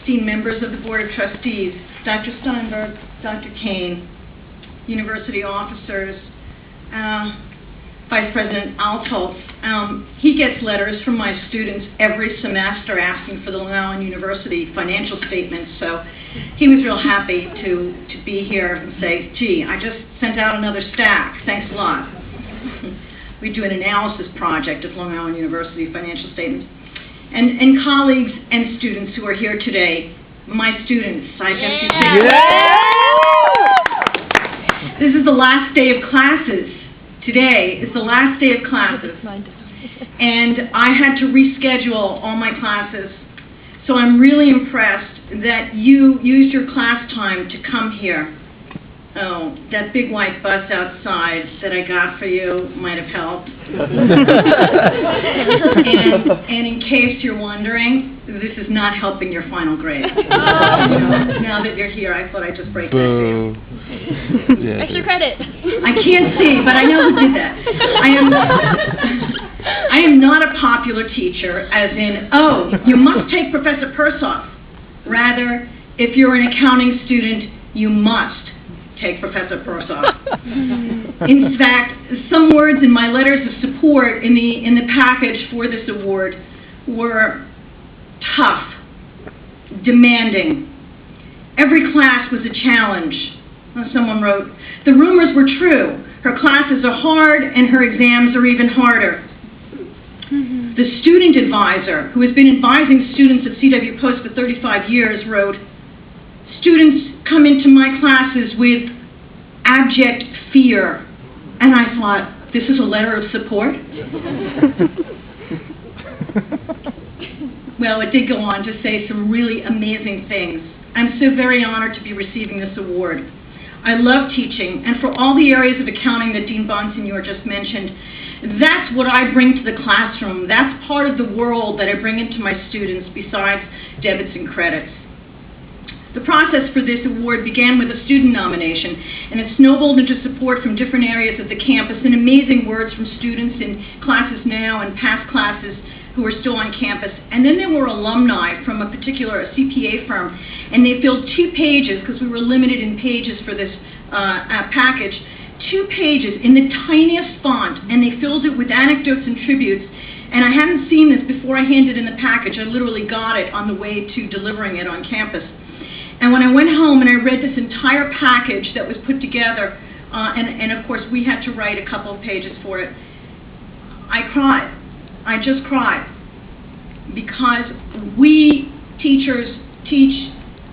esteemed members of the Board of Trustees, Dr. Steinberg, Dr. Kane, university officers, Vice President Altholz. He gets letters from my students every semester asking for the Long Island University financial statements, so he was real happy to be here and say, gee, I just sent out another stack, thanks a lot. We do an analysis project of Long Island University financial statements. And colleagues and students who are here today, my students, I guess you say. Yeah. This is the last day of classes. Today is the last day of classes. And I had to reschedule all my classes. So I'm really impressed that you used your class time to come here. Oh, that big white bus outside that I got for you might have helped. and in case you're wondering, this is not helping your final grade. Now that you're here, I thought I'd just break that to you. Yeah. Extra credit. I can't see, but I know who did that. I am not a popular teacher, as in, oh, you must take Professor Persoff. Rather, if you're an accounting student, you must take Professor Persoff. In fact, some words in my letters of support in the package for this award were tough, demanding. Every class was a challenge. Someone wrote, the rumors were true. Her classes are hard and her exams are even harder. The student advisor, who has been advising students at CW Post for 35 years, wrote, students come into my classes with abject fear. And I thought, this is a letter of support? Well, it did go on to say some really amazing things. I'm so very honored to be receiving this award. I love teaching, and for all the areas of accounting that Dean Bonsignor just mentioned, that's what I bring to the classroom. That's part of the world that I bring into my students besides debits and credits. The process for this award began with a student nomination, and it snowballed into support from different areas of the campus and amazing words from students in classes now and past classes who are still on campus. And then there were alumni from a particular CPA firm, and they filled 2 pages, because we were limited in pages for this package, 2 pages in the tiniest font, and they filled it with anecdotes and tributes. And I hadn't seen this before I handed in the package. I literally got it on the way to delivering it on campus. And when I went home and I read this entire package that was put together, and of course we had to write a couple of pages for it, I cried. I just cried. Because we teachers teach,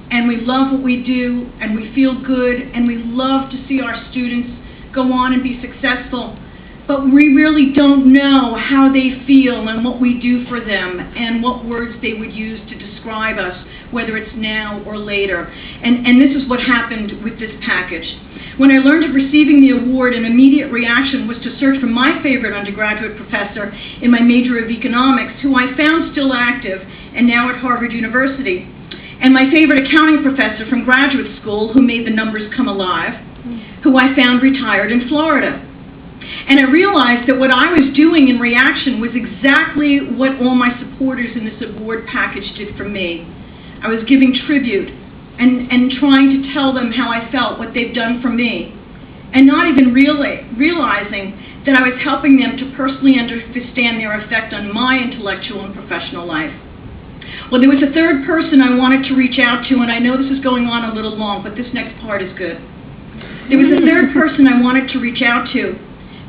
and we love what we do, and we feel good, and we love to see our students go on and be successful. But we really don't know how they feel and what we do for them and what words they would use to describe us, whether it's now or later. And this is what happened with this package. When I learned of receiving the award, an immediate reaction was to search for my favorite undergraduate professor in my major of economics, who I found still active and now at Harvard University, and my favorite accounting professor from graduate school who made the numbers come alive, who I found retired in Florida. And I realized that what I was doing in reaction was exactly what all my supporters in this award package did for me. I was giving tribute and trying to tell them how I felt, what they've done for me, and not even realizing that I was helping them to personally understand their effect on my intellectual and professional life. Well, there was a third person I wanted to reach out to, and I know this is going on a little long, but this next part is good. There was a third person I wanted to reach out to,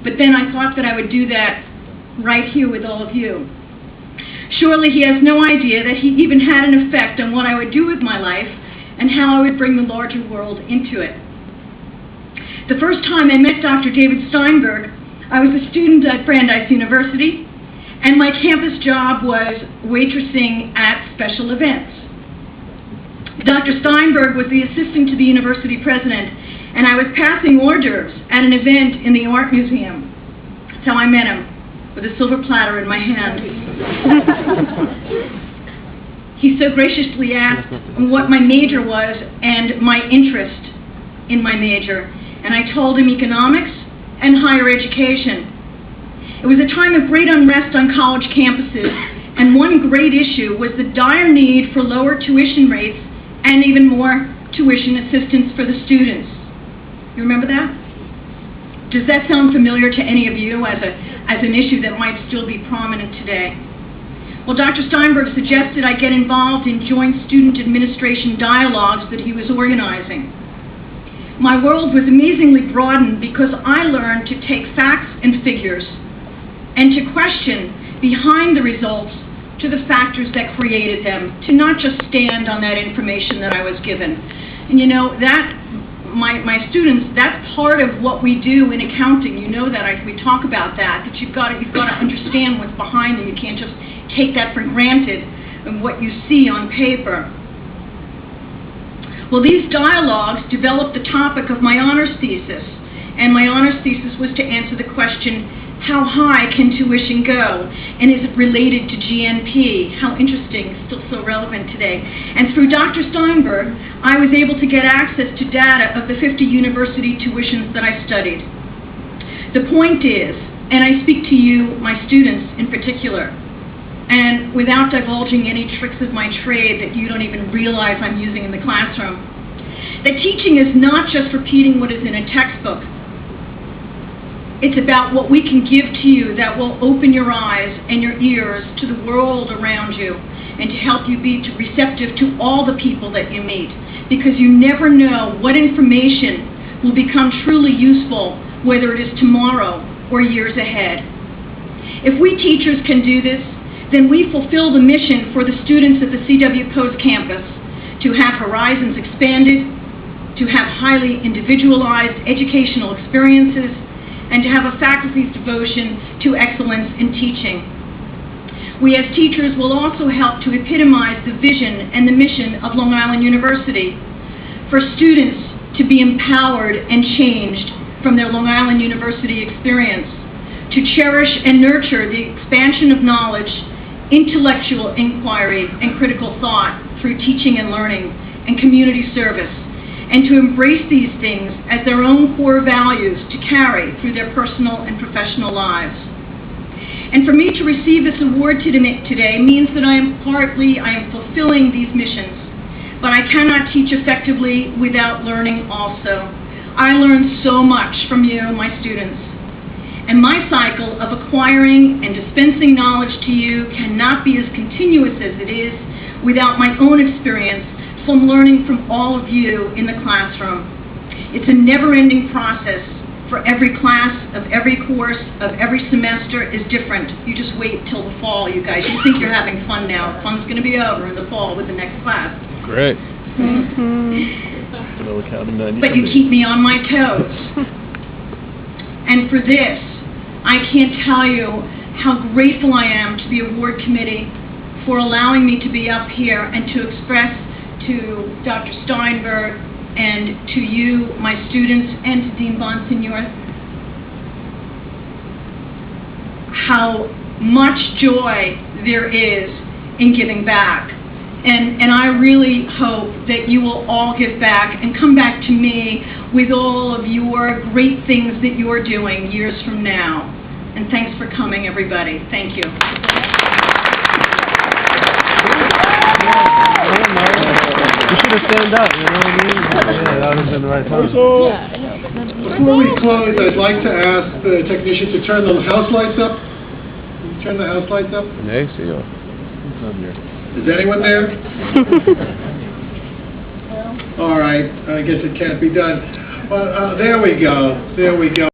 but then I thought that I would do that right here with all of you. Surely he has no idea that he even had an effect on what I would do with my life and how I would bring the larger world into it. The first time I met Dr. David Steinberg, I was a student at Brandeis University, and my campus job was waitressing at special events. Dr. Steinberg was the assistant to the university president, and I was passing hors d'oeuvres at an event in the art museum. That's how I met him, with a silver platter in my hand. He so graciously asked what my major was and my interest in my major, and I told him economics and higher education. It was a time of great unrest on college campuses, And one great issue was the dire need for lower tuition rates and even more tuition assistance for the students. You remember that? Does that sound familiar to any of you as an issue that might still be prominent today? Well, Dr. Steinberg suggested I get involved in joint student administration dialogues that he was organizing. My world was amazingly broadened because I learned to take facts and figures and to question behind the results to the factors that created them, to not just stand on that information that I was given. And you know, that my students, that's part of what we do in accounting. You know that we talk about that you've got to understand what's behind them. You can't just take that for granted and what you see on paper. Well, these dialogues developed the topic of my honors thesis, and my honors thesis was to answer the question, how high can tuition go, and is it related to GNP? How interesting, still so relevant today. And through Dr. Steinberg, I was able to get access to data of the 50 university tuitions that I studied. The point is, and I speak to you, my students in particular, and without divulging any tricks of my trade that you don't even realize I'm using in the classroom, that teaching is not just repeating what is in a textbook. It's about what we can give to you that will open your eyes and your ears to the world around you and to help you be receptive to all the people that you meet, because you never know what information will become truly useful, whether it is tomorrow or years ahead. If we teachers can do this, then we fulfill the mission for the students at the C.W. Post campus to have horizons expanded, to have highly individualized educational experiences, and to have a faculty's devotion to excellence in teaching. We as teachers will also help to epitomize the vision and the mission of Long Island University for students to be empowered and changed from their Long Island University experience, to cherish and nurture the expansion of knowledge, intellectual inquiry, and critical thought through teaching and learning and community service, and to embrace these things as their own core values to carry through their personal and professional lives. And for me to receive this award today means that I am fulfilling these missions, but I cannot teach effectively without learning also. I learn so much from you, my students, and my cycle of acquiring and dispensing knowledge to you cannot be as continuous as it is without my own experience from learning from all of you in the classroom. It's a never-ending process, for every class, of every course, of every semester is different. You just wait till the fall, you guys. You think you're having fun now. Fun's going to be over in the fall with the next class. Great. But you keep me on my toes. And for this, I can't tell you how grateful I am to the award committee for allowing me to be up here and to express to Dr. Steinberg and to you, my students, and to Dean Bonsignor, how much joy there is in giving back. And I really hope that you will all give back and come back to me with all of your great things that you're doing years from now. And thanks for coming, everybody. Thank you. You should have stand up, you know what I mean? Yeah, that would have been the right time. Before we close, I'd like to ask the technician to turn the house lights up. Can you turn the house lights up? Nee, zie je. Is anyone there? All right, I guess it can't be done. Well, there we go. There we go.